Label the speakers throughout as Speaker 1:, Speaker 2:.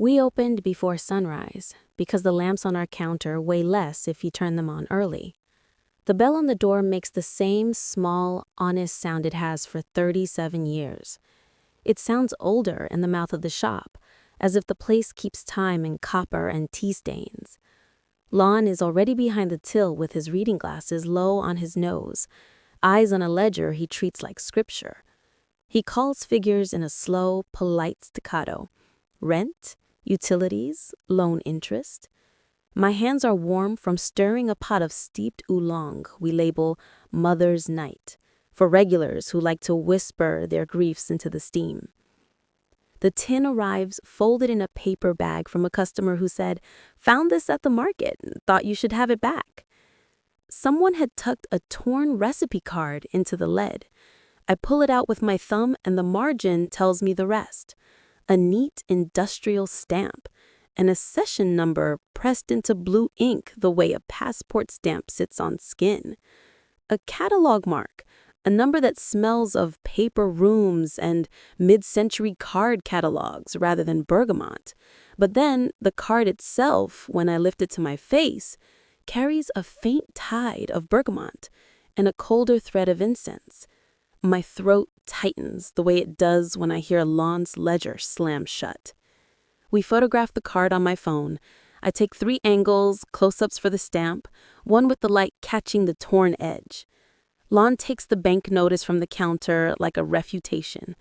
Speaker 1: We opened before sunrise because the lamps on our counter weigh less if you turn them on early. The bell on the door makes the same small, honest sound it has for 37 years. It sounds older in the mouth of the shop, as if the place keeps time in copper and tea stains. Lan is already behind the till with his reading glasses low on his nose, eyes on a ledger he treats like scripture. He calls figures in a slow, polite staccato. Rent, utilities, loan interest. My hands are warm from stirring a pot of steeped oolong we label Mother's Night, for regulars who like to whisper their griefs into the steam. The tin arrives folded in a paper bag from a customer who said, "Found this at the market, thought you should have it back." Someone had tucked a torn recipe card into the lead. I pull it out with my thumb and the margin tells me the rest. A neat industrial stamp, an accession number pressed into blue ink the way a passport stamp sits on skin. A catalog mark, a number that smells of paper rooms and mid-century card catalogs rather than bergamot. But then the card itself, when I lift it to my face, carries a faint tide of bergamot and a colder thread of incense. My throat tightens the way it does when I hear Lan's ledger slam shut. We photograph the card on my phone. I take 3 angles, close-ups for the stamp, one with the light catching the torn edge. Lan takes the bank notice from the counter like a refutation.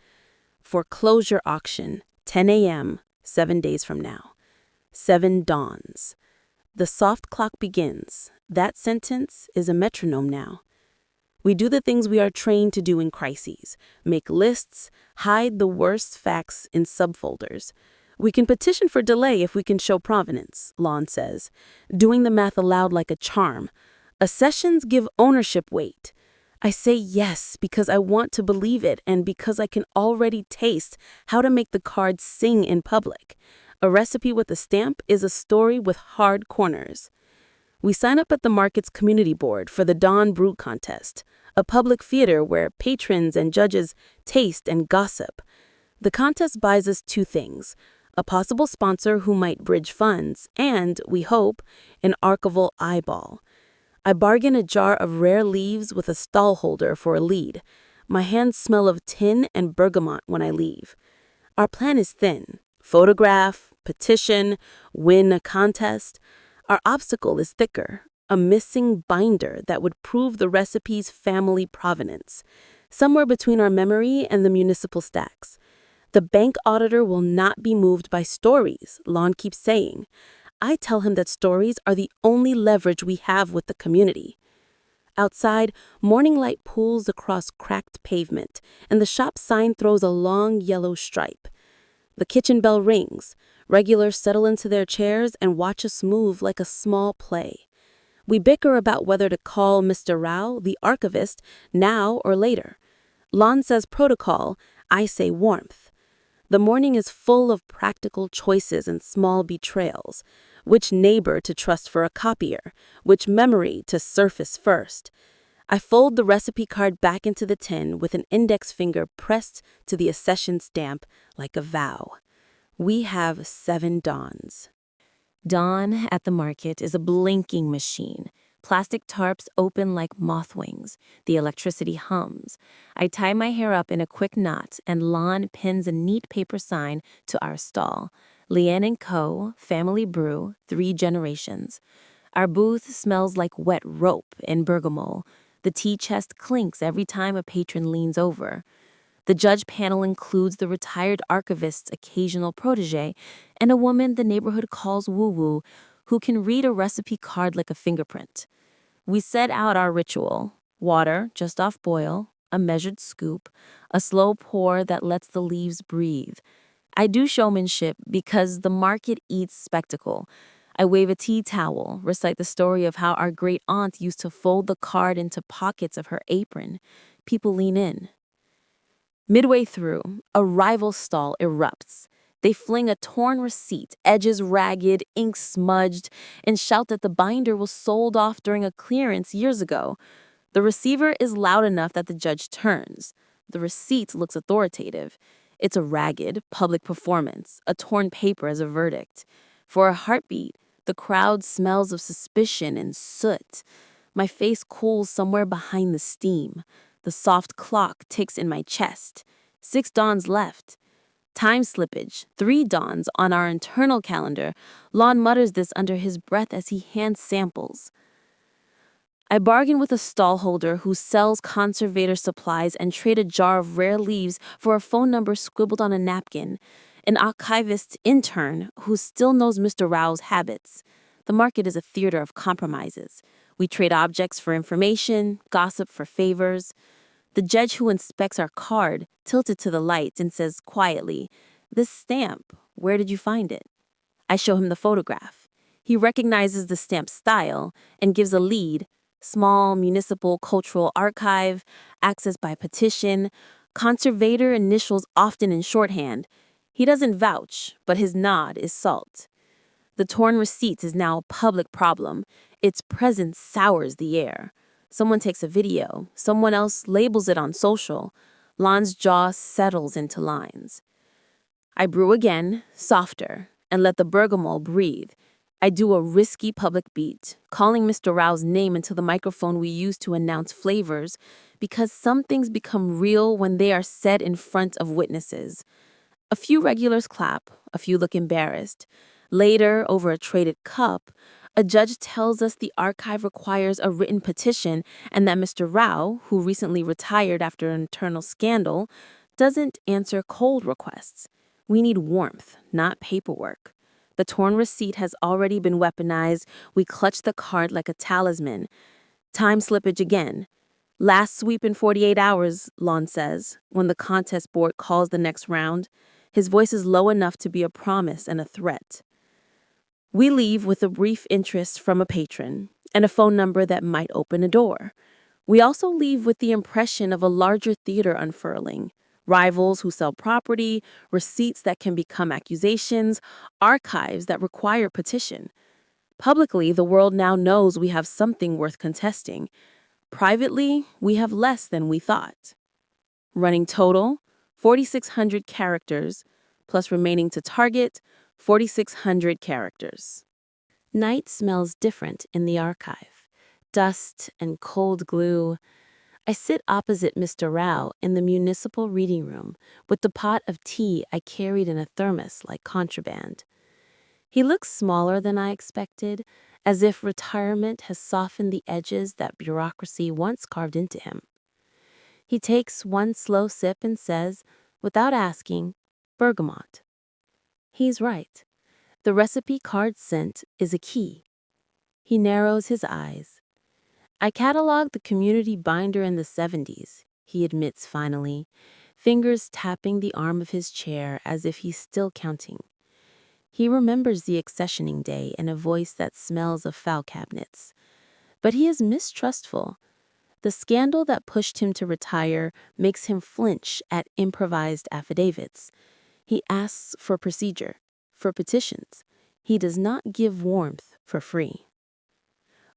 Speaker 1: Foreclosure auction, 10 a.m., 7 days from now. 7 dawns. The soft clock begins. That sentence is a metronome now. We do the things we are trained to do in crises. Make lists, hide the worst facts in subfolders. We can petition for delay if we can show provenance, Lan says, doing the math aloud like a charm. Accessions give ownership weight. I say yes because I want to believe it and because I can already taste how to make the cards sing in public. A recipe with a stamp is a story with hard corners. We sign up at the market's community board for the Dawn Brew contest, a public theater where patrons and judges taste and gossip. The contest buys us 2 things: a possible sponsor who might bridge funds, and, we hope, an archival eyeball. I bargain a jar of rare leaves with a stall holder for a lead. My hands smell of tin and bergamot when I leave. Our plan is thin: photograph, petition, win a contest. Our obstacle is thicker: a missing binder that would prove the recipe's family provenance, somewhere between our memory and the municipal stacks. The bank auditor will not be moved by stories, Lan keeps saying. I tell him that stories are the only leverage we have with the community. Outside, morning light pools across cracked pavement, and the shop sign throws a long yellow stripe. The kitchen bell rings. Regulars settle into their chairs and watch us move like a small play. We bicker about whether to call Mr. Rao, the archivist, now or later. Lan says protocol, I say warmth. The morning is full of practical choices and small betrayals. Which neighbor to trust for a copier? Which memory to surface first? I fold the recipe card back into the tin with an index finger pressed to the accession stamp like a vow. We have 7 dawns. Dawn at the market is a blinking machine. Plastic tarps open like moth wings. The electricity hums. I tie my hair up in a quick knot, and Lan pins a neat paper sign to our stall. Lian Co, family brew, 3 generations. Our booth smells like wet rope in bergamot. The tea chest clinks every time a patron leans over. The judge panel includes the retired archivist's occasional protege and a woman the neighborhood calls woo-woo who can read a recipe card like a fingerprint. We set out our ritual: water just off boil, a measured scoop, a slow pour that lets the leaves breathe. I do showmanship because the market eats spectacle. I wave a tea towel, recite the story of how our great aunt used to fold the card into pockets of her apron. People lean in. Midway through, a rival stall erupts. They fling a torn receipt, edges ragged, ink smudged, and shout that the binder was sold off during a clearance years ago. The receiver is loud enough that the judge turns. The receipt looks authoritative. It's a ragged, public performance, a torn paper as a verdict. For a heartbeat, the crowd smells of suspicion and soot. My face cools somewhere behind the steam. The soft clock ticks in my chest. 6 dawns left. Time slippage, 3 dawns on our internal calendar. Lon mutters this under his breath as he hands samples. I bargain with a stallholder who sells conservator supplies and trade a jar of rare leaves for a phone number scribbled on a napkin. An archivist intern who still knows Mr. Rao's habits. The market is a theater of compromises. We trade objects for information, gossip for favors. The judge who inspects our card tilted to the lights and says quietly, "This stamp, where did you find it?" I show him the photograph. He recognizes the stamp style and gives a lead: small municipal cultural archive, access by petition, conservator initials often in shorthand. He doesn't vouch, but his nod is salt. The torn receipt is now a public problem. Its presence sours the air. Someone takes a video. Someone else labels it on social. Lon's jaw settles into lines. I brew again, softer, and let the bergamot breathe. I do a risky public beat, calling Mr. Rao's name into the microphone we use to announce flavors, because some things become real when they are said in front of witnesses. A few regulars clap, a few look embarrassed. Later, over a traded cup, a judge tells us the archive requires a written petition and that Mr. Rao, who recently retired after an internal scandal, doesn't answer cold requests. We need warmth, not paperwork. The torn receipt has already been weaponized. We clutch the card like a talisman. Time slippage again. Last sweep in 48 hours, Lon says, when the contest board calls the next round. His voice is low enough to be a promise and a threat. We leave with a brief interest from a patron and a phone number that might open a door. We also leave with the impression of a larger theater unfurling. Rivals who sell property, receipts that can become accusations, archives that require petition. Publicly, the world now knows we have something worth contesting. Privately, we have less than we thought. Running total, 4,600 characters, plus remaining to target, 4,600 characters. Night smells different in the archive. Dust and cold glue. I sit opposite Mr. Rao in the municipal reading room with the pot of tea I carried in a thermos like contraband. He looks smaller than I expected, as if retirement has softened the edges that bureaucracy once carved into him. He takes one slow sip and says, without asking, "Bergamot." He's right. The recipe card sent is a key. He narrows his eyes. I cataloged the community binder in the 70s, he admits finally, fingers tapping the arm of his chair as if he's still counting. He remembers the accessioning day in a voice that smells of file cabinets. But he is mistrustful. The scandal that pushed him to retire makes him flinch at improvised affidavits. He asks for procedure, for petitions. He does not give warmth for free.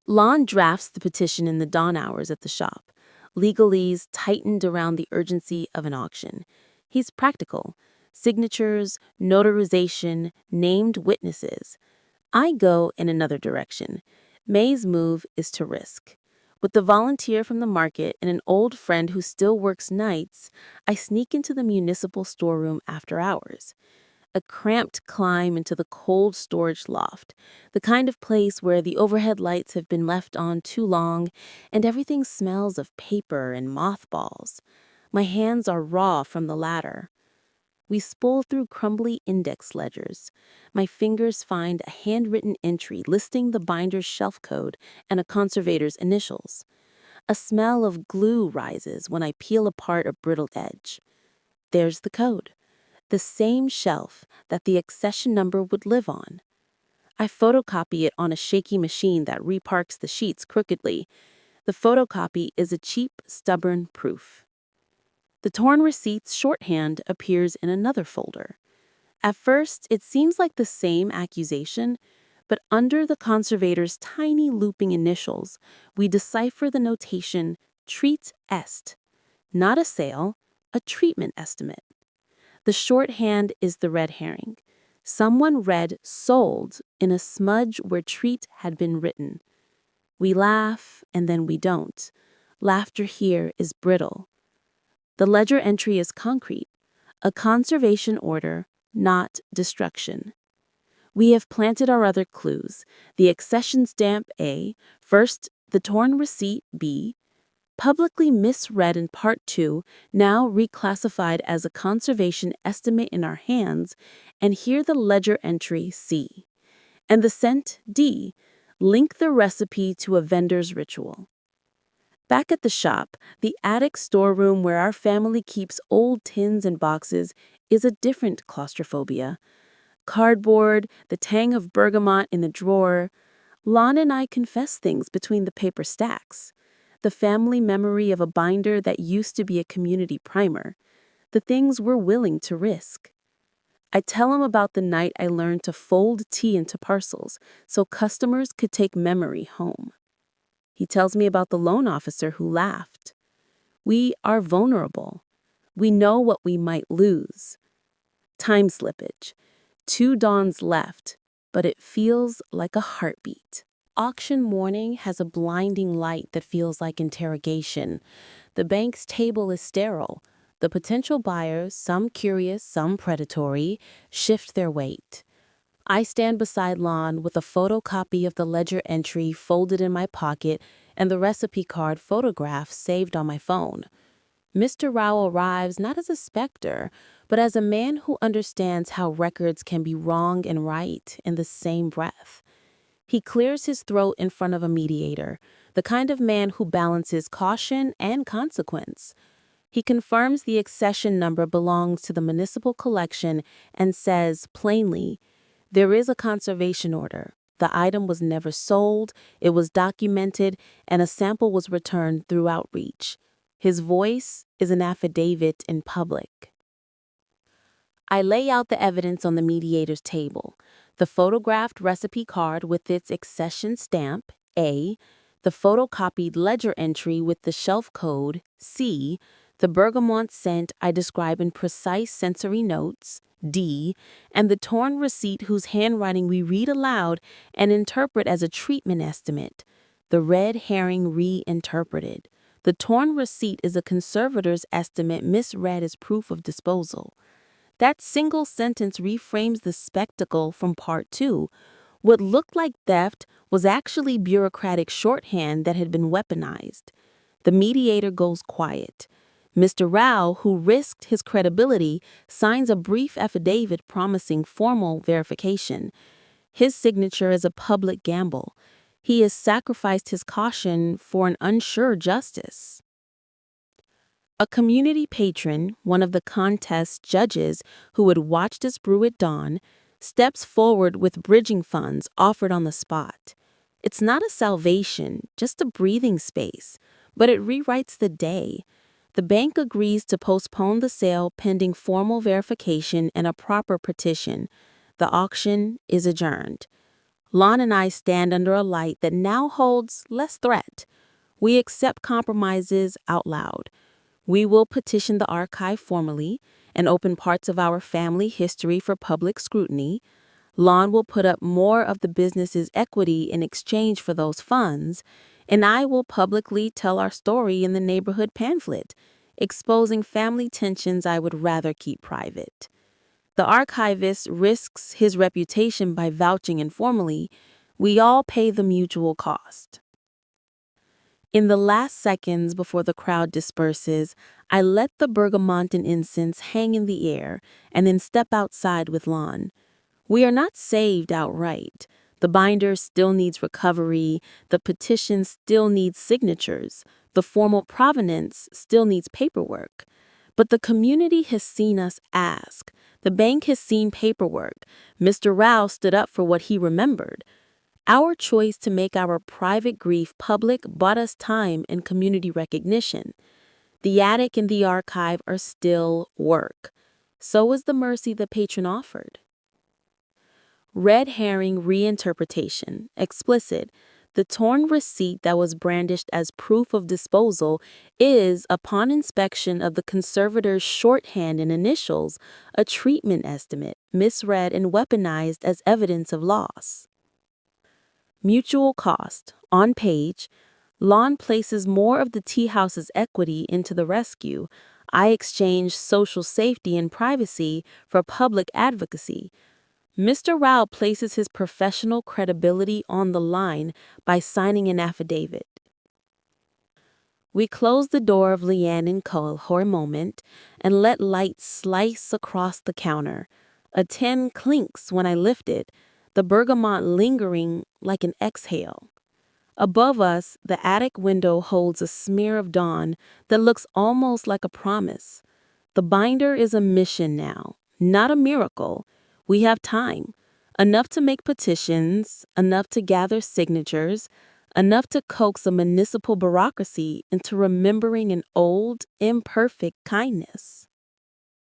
Speaker 1: Lon drafts the petition in the dawn hours at the shop, legalese tightened around the urgency of an auction. He's practical. Signatures, notarization, named witnesses. I go in another direction. Mei's move is to risk. With the volunteer from the market and an old friend who still works nights, I sneak into the municipal storeroom after hours. A cramped climb into the cold storage loft, the kind of place where the overhead lights have been left on too long and everything smells of paper and mothballs. My hands are raw from the ladder. We spool through crumbly index ledgers. My fingers find a handwritten entry listing the binder's shelf code and a conservator's initials. A smell of glue rises when I peel apart a brittle edge. There's the code. The same shelf that the accession number would live on. I photocopy it on a shaky machine that reparks the sheets crookedly. The photocopy is a cheap, stubborn proof. The torn receipt's shorthand appears in another folder. At first, it seems like the same accusation, but under the conservator's tiny looping initials, we decipher the notation treat est. Not a sale, a treatment estimate. The shorthand is the red herring. Someone read sold in a smudge where treat had been written. We laugh, and then we don't. Laughter here is brittle. The ledger entry is concrete, a conservation order, not destruction. We have planted our other clues, the accession stamp A, first the torn receipt B, publicly misread in Part 2, now reclassified as a conservation estimate in our hands, and here the ledger entry C. And the scent D, link the recipe to a vendor's ritual. Back at the shop, the attic storeroom where our family keeps old tins and boxes is a different claustrophobia. Cardboard, the tang of bergamot in the drawer. Lan and I confess things between the paper stacks. The family memory of a binder that used to be a community primer. The things we're willing to risk. I tell him about the night I learned to fold tea into parcels so customers could take memory home. He tells me about the loan officer who laughed. We are vulnerable. We know what we might lose. Time slippage. 2 dawns left, but it feels like a heartbeat. Auction morning has a blinding light that feels like interrogation. The bank's table is sterile. The potential buyers, some curious, some predatory, shift their weight. I stand beside Lan with a photocopy of the ledger entry folded in my pocket and the recipe card photograph saved on my phone. Mr. Rao arrives not as a specter, but as a man who understands how records can be wrong and right in the same breath. He clears his throat in front of a mediator, the kind of man who balances caution and consequence. He confirms the accession number belongs to the municipal collection and says plainly, there is a conservation order. The item was never sold, it was documented, and a sample was returned through outreach. His voice is an affidavit in public. I lay out the evidence on the mediator's table. The photographed recipe card with its accession stamp, A, the photocopied ledger entry with the shelf code, C, the bergamot scent I describe in precise sensory notes, D, and the torn receipt whose handwriting we read aloud and interpret as a treatment estimate, the red herring reinterpreted. The torn receipt is a conservator's estimate misread as proof of disposal. That single sentence reframes the spectacle from Part 2. What looked like theft was actually bureaucratic shorthand that had been weaponized. The mediator goes quiet. Mr. Rao, who risked his credibility, signs a brief affidavit promising formal verification. His signature is a public gamble. He has sacrificed his caution for an unsure justice. A community patron, one of the contest judges who had watched us brew at dawn, steps forward with bridging funds offered on the spot. It's not a salvation, just a breathing space, but it rewrites the day. The bank agrees to postpone the sale pending formal verification and a proper petition. The auction is adjourned. Lan and I stand under a light that now holds less threat. We accept compromises out loud. We will petition the archive formally and open parts of our family history for public scrutiny. Lan will put up more of the business's equity in exchange for those funds, and I will publicly tell our story in the neighborhood pamphlet, exposing family tensions I would rather keep private. The archivist risks his reputation by vouching informally. We all pay the mutual cost. In the last seconds before the crowd disperses, I let the bergamot and incense hang in the air and then step outside with Lan. We are not saved outright. The binder still needs recovery, the petition still needs signatures, the formal provenance still needs paperwork. But the community has seen us ask. The bank has seen paperwork. Mr. Rao stood up for what he remembered. Our choice to make our private grief public bought us time and community recognition. The attic and the archive are still work. So is the mercy the patron offered. Red herring reinterpretation, explicit. The torn receipt that was brandished as proof of disposal is, upon inspection of the conservator's shorthand and initials, a treatment estimate, misread and weaponized as evidence of loss. Mutual cost. On page, Lan places more of the tea house's equity into the rescue. I exchange social safety and privacy for public advocacy. Mr. Rao places his professional credibility on the line by signing an affidavit. We close the door of Lian Co. for a moment and let light slice across the counter. A tin clinks when I lift it, the bergamot lingering like an exhale. Above us, the attic window holds a smear of dawn that looks almost like a promise. The binder is a mission now, not a miracle. We have time. Enough to make petitions, enough to gather signatures, enough to coax a municipal bureaucracy into remembering an old, imperfect kindness.